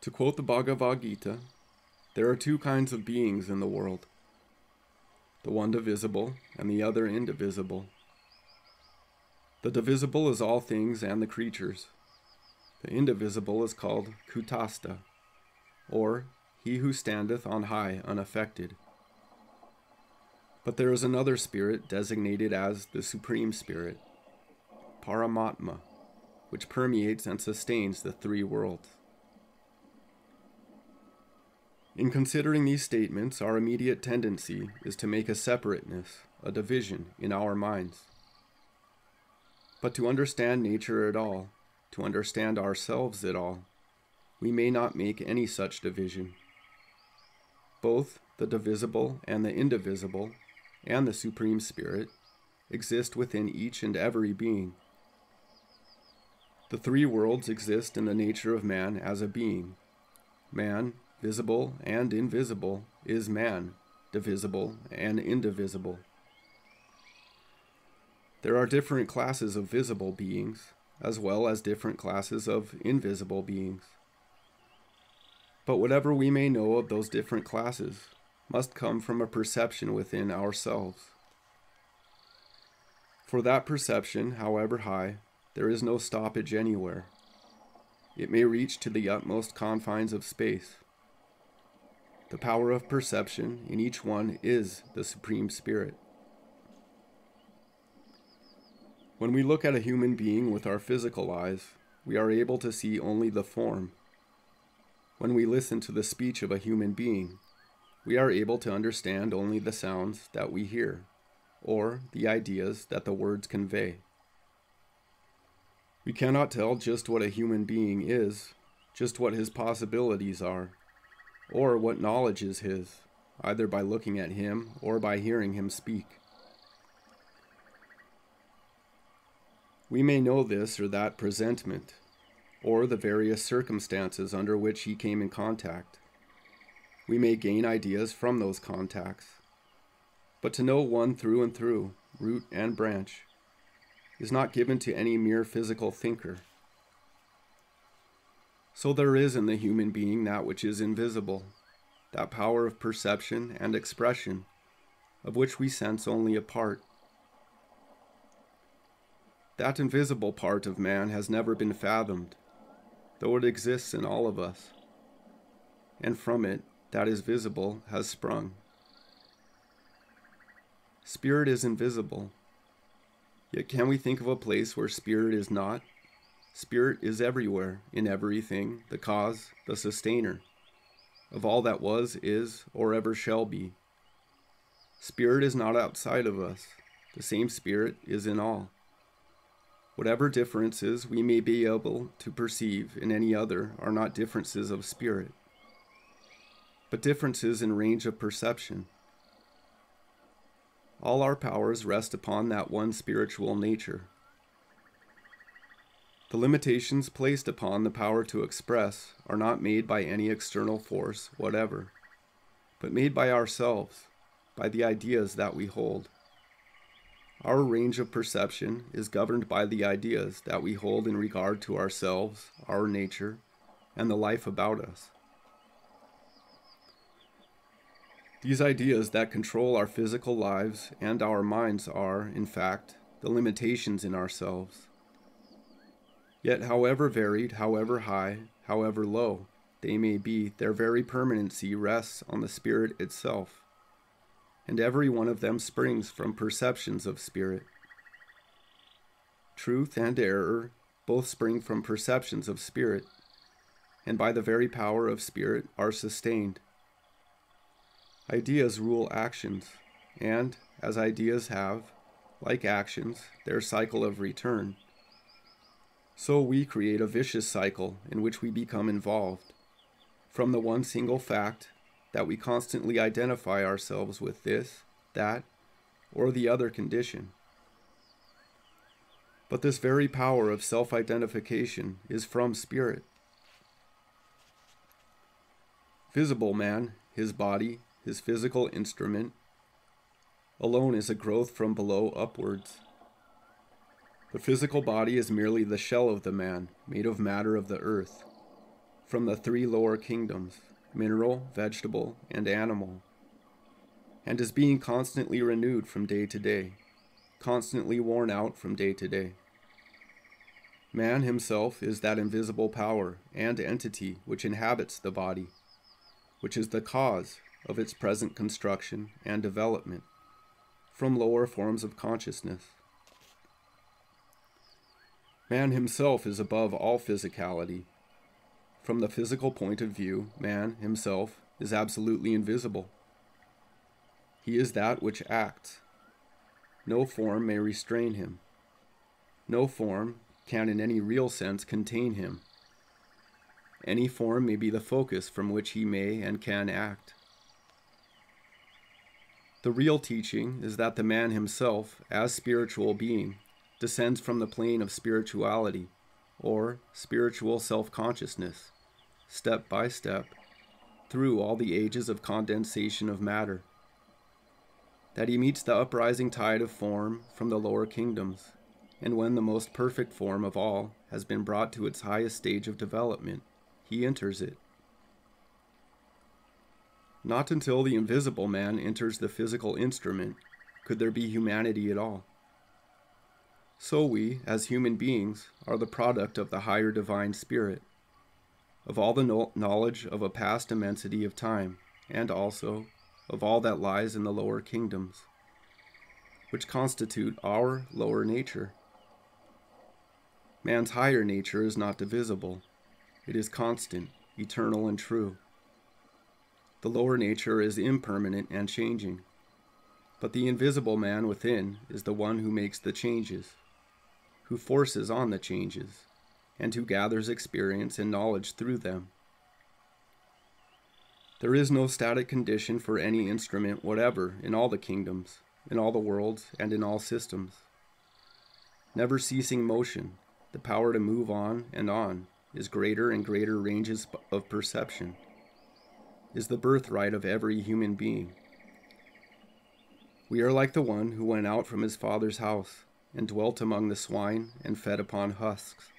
To quote the Bhagavad Gita, there are two kinds of beings in the world, the one divisible and the other indivisible. The divisible is all things and the creatures. The indivisible is called Kutastha, or he who standeth on high unaffected. But there is another spirit designated as the Supreme Spirit, Paramatma, which permeates and sustains the three worlds. In considering these statements, our immediate tendency is to make a separateness, a division, in our minds. But to understand nature at all, to understand ourselves at all, we may not make any such division. Both the divisible and the indivisible, and the Supreme Spirit, exist within each and every being. The three worlds exist in the nature of man as a being. Man, visible and invisible, is man, divisible and indivisible. There are different classes of visible beings, as well as different classes of invisible beings. But whatever we may know of those different classes must come from a perception within ourselves. For that perception, however high, there is no stoppage anywhere. It may reach to the utmost confines of space. The power of perception in each one is the Supreme Spirit. When we look at a human being with our physical eyes, we are able to see only the form. When we listen to the speech of a human being, we are able to understand only the sounds that we hear, or the ideas that the words convey. We cannot tell just what a human being is, just what his possibilities are, or what knowledge is his, either by looking at him or by hearing him speak. We may know this or that presentment, or the various circumstances under which he came in contact. We may gain ideas from those contacts. But to know one through and through, root and branch, is not given to any mere physical thinker. So there is in the human being that which is invisible, that power of perception and expression, of which we sense only a part. That invisible part of man has never been fathomed, though it exists in all of us, and from it, that is visible, has sprung. Spirit is invisible, yet can we think of a place where spirit is not? Spirit is everywhere, in everything, the cause, the sustainer, of all that was, is, or ever shall be. Spirit is not outside of us. The same Spirit is in all. Whatever differences we may be able to perceive in any other are not differences of spirit, but differences in range of perception. All our powers rest upon that one spiritual nature. The limitations placed upon the power to express are not made by any external force whatever, but made by ourselves, by the ideas that we hold. Our range of perception is governed by the ideas that we hold in regard to ourselves, our nature, and the life about us. These ideas that control our physical lives and our minds are, in fact, the limitations in ourselves. Yet however varied, however high, however low they may be, their very permanency rests on the spirit itself, and every one of them springs from perceptions of spirit. Truth and error both spring from perceptions of spirit, and by the very power of spirit are sustained. Ideas rule actions, and as ideas have, like actions, their cycle of return, so we create a vicious cycle in which we become involved, from the one single fact that we constantly identify ourselves with this, that, or the other condition. But this very power of self-identification is from spirit. Visible man, his body, his physical instrument, alone is a growth from below upwards. The physical body is merely the shell of the man, made of matter of the earth, from the three lower kingdoms, mineral, vegetable, and animal, and is being constantly renewed from day to day, constantly worn out from day to day. Man himself is that invisible power and entity which inhabits the body, which is the cause of its present construction and development from lower forms of consciousness. Man himself is above all physicality. From the physical point of view, man himself is absolutely invisible. He is that which acts. No form may restrain him. No form can in any real sense contain him. Any form may be the focus from which he may and can act. The real teaching is that the man himself, as spiritual being, descends from the plane of spirituality, or spiritual self-consciousness, step by step, through all the ages of condensation of matter. That he meets the uprising tide of form from the lower kingdoms, and when the most perfect form of all has been brought to its highest stage of development, he enters it. Not until the invisible man enters the physical instrument could there be humanity at all. So we, as human beings, are the product of the higher divine spirit, of all the knowledge of a past immensity of time, and also of all that lies in the lower kingdoms, which constitute our lower nature. Man's higher nature is not divisible. It is constant, eternal, and true. The lower nature is impermanent and changing, but the invisible man within is the one who makes the changes, who forces on the changes, and who gathers experience and knowledge through them. There is no static condition for any instrument whatever in all the kingdoms, in all the worlds, and in all systems. Never ceasing motion, the power to move on, is greater and greater ranges of perception, is the birthright of every human being. We are like the one who went out from his father's house and dwelt among the swine and fed upon husks.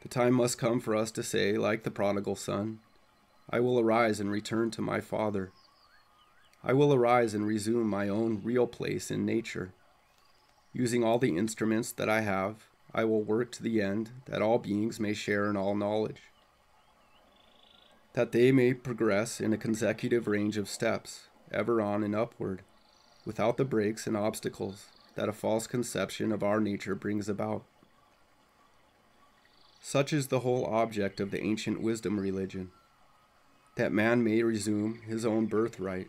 The time must come for us to say, like the prodigal son, I will arise and return to my father. I will arise and resume my own real place in nature. Using all the instruments that I have, I will work to the end that all beings may share in all knowledge, that they may progress in a consecutive range of steps, ever on and upward, without the breaks and obstacles that a false conception of our nature brings about. Such is the whole object of the ancient wisdom religion, that man may resume his own birthright.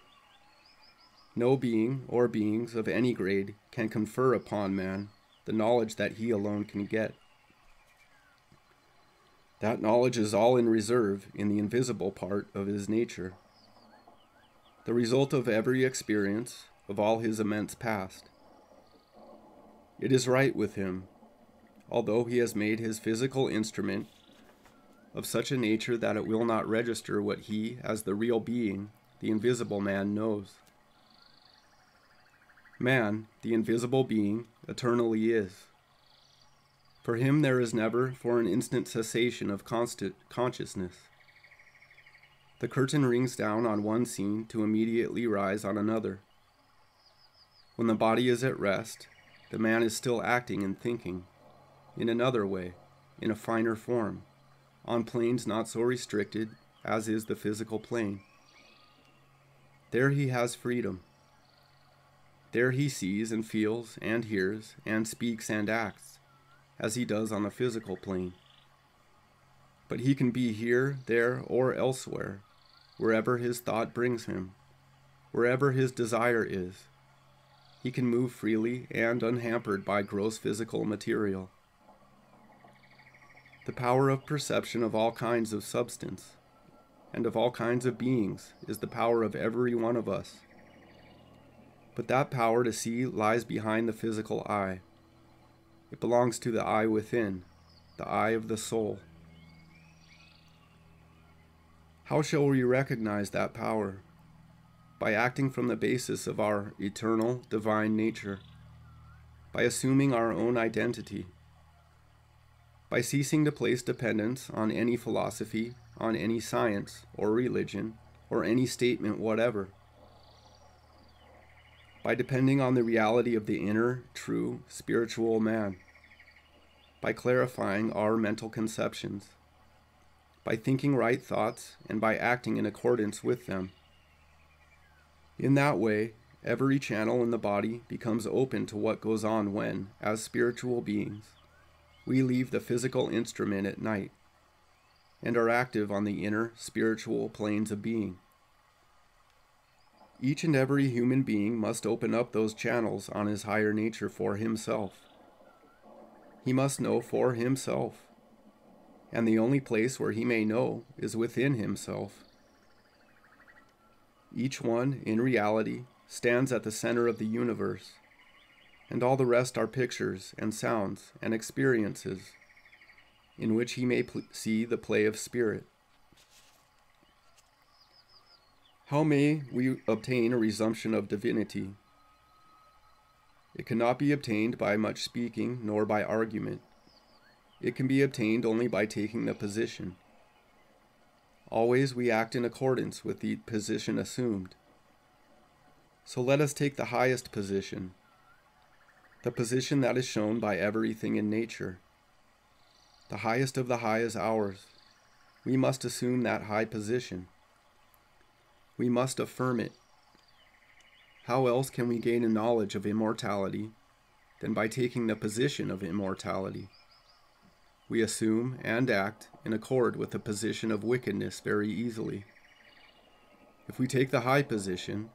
No being or beings of any grade can confer upon man the knowledge that he alone can get. That knowledge is all in reserve in the invisible part of his nature, the result of every experience of all his immense past. It is right with him, although he has made his physical instrument of such a nature that it will not register what he, as the real being, the invisible man, knows. Man, the invisible being, eternally is. For him there is never for an instant cessation of constant consciousness. The curtain rings down on one scene to immediately rise on another. When the body is at rest, the man is still acting and thinking, in another way, in a finer form, on planes not so restricted as is the physical plane. There he has freedom. There he sees and feels and hears and speaks and acts, as he does on the physical plane. but he can be here, there, or elsewhere, wherever his thought brings him, wherever his desire is. He can move freely and unhampered by gross physical material. The power of perception of all kinds of substance and of all kinds of beings is the power of every one of us. But that power to see lies behind the physical eye. It belongs to the eye within, the eye of the soul. How shall we recognize that power? By acting from the basis of our eternal, divine nature, by assuming our own identity, by ceasing to place dependence on any philosophy, on any science or religion, or any statement whatever, by depending on the reality of the inner, true, spiritual man, by clarifying our mental conceptions, by thinking right thoughts and by acting in accordance with them. In that way, every channel in the body becomes open to what goes on when, as spiritual beings, we leave the physical instrument at night and are active on the inner spiritual planes of being. Each and every human being must open up those channels on his higher nature for himself. He must know for himself, and the only place where he may know is within himself. Each one, in reality, stands at the center of the universe, and all the rest are pictures and sounds and experiences in which he may see the play of spirit. How may we obtain a resumption of divinity? It cannot be obtained by much speaking nor by argument. It can be obtained only by taking the position. Always we act in accordance with the position assumed. So let us take the highest position, the position that is shown by everything in nature. The highest of the high is ours. We must assume that high position. We must affirm it. How else can we gain a knowledge of immortality than by taking the position of immortality? We assume and act in accord with the position of wickedness very easily. If we take the high position,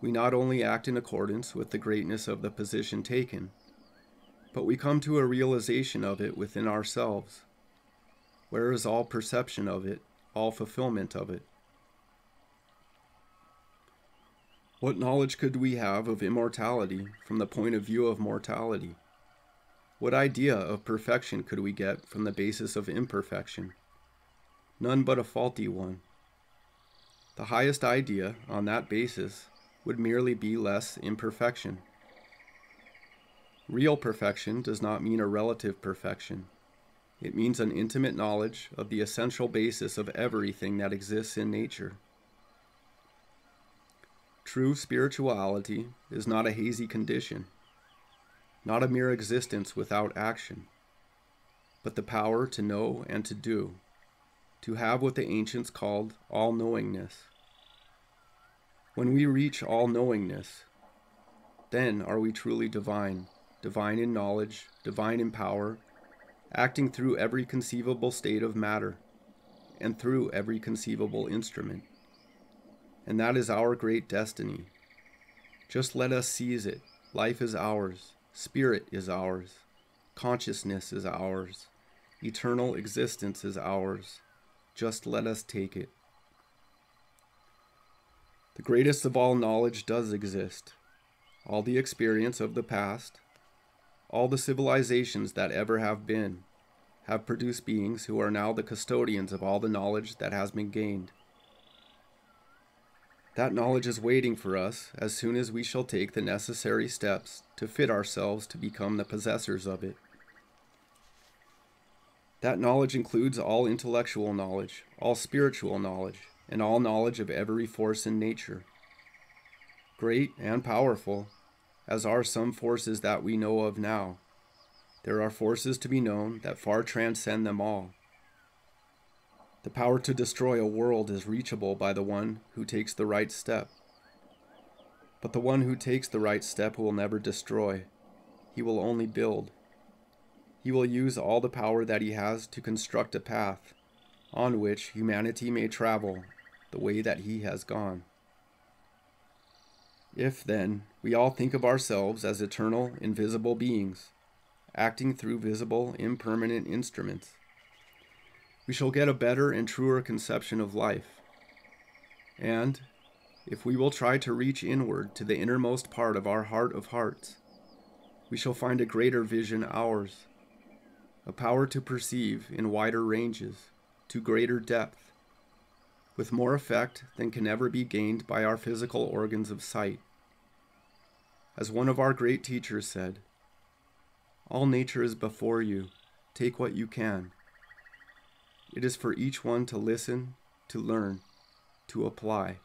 we not only act in accordance with the greatness of the position taken, but we come to a realization of it within ourselves, where is all perception of it, all fulfillment of it. What knowledge could we have of immortality from the point of view of mortality? What idea of perfection could we get from the basis of imperfection? None but a faulty one. The highest idea on that basis would merely be less imperfection. Real perfection does not mean a relative perfection. It means an intimate knowledge of the essential basis of everything that exists in nature. True spirituality is not a hazy condition, not a mere existence without action, but the power to know and to do, to have what the ancients called all-knowingness. When we reach all-knowingness, then are we truly divine, divine in knowledge, divine in power, acting through every conceivable state of matter, and through every conceivable instrument. And that is our great destiny. Just let us seize it. Life is ours. Spirit is ours. Consciousness is ours. Eternal existence is ours. Just let us take it. The greatest of all knowledge does exist. All the experience of the past, all the civilizations that ever have been, have produced beings who are now the custodians of all the knowledge that has been gained. That knowledge is waiting for us as soon as we shall take the necessary steps to fit ourselves to become the possessors of it. That knowledge includes all intellectual knowledge, all spiritual knowledge, and all knowledge of every force in nature. Great and powerful, as are some forces that we know of now, there are forces to be known that far transcend them all. The power to destroy a world is reachable by the one who takes the right step. But the one who takes the right step will never destroy. He will only build. He will use all the power that he has to construct a path on which humanity may travel the way that he has gone. If, then, we all think of ourselves as eternal, invisible beings, acting through visible, impermanent instruments, we shall get a better and truer conception of life. And, if we will try to reach inward to the innermost part of our heart of hearts, we shall find a greater vision ours, a power to perceive in wider ranges, to greater depth, with more effect than can ever be gained by our physical organs of sight. As one of our great teachers said, "All nature is before you. Take what you can." It is for each one to listen, to learn, to apply.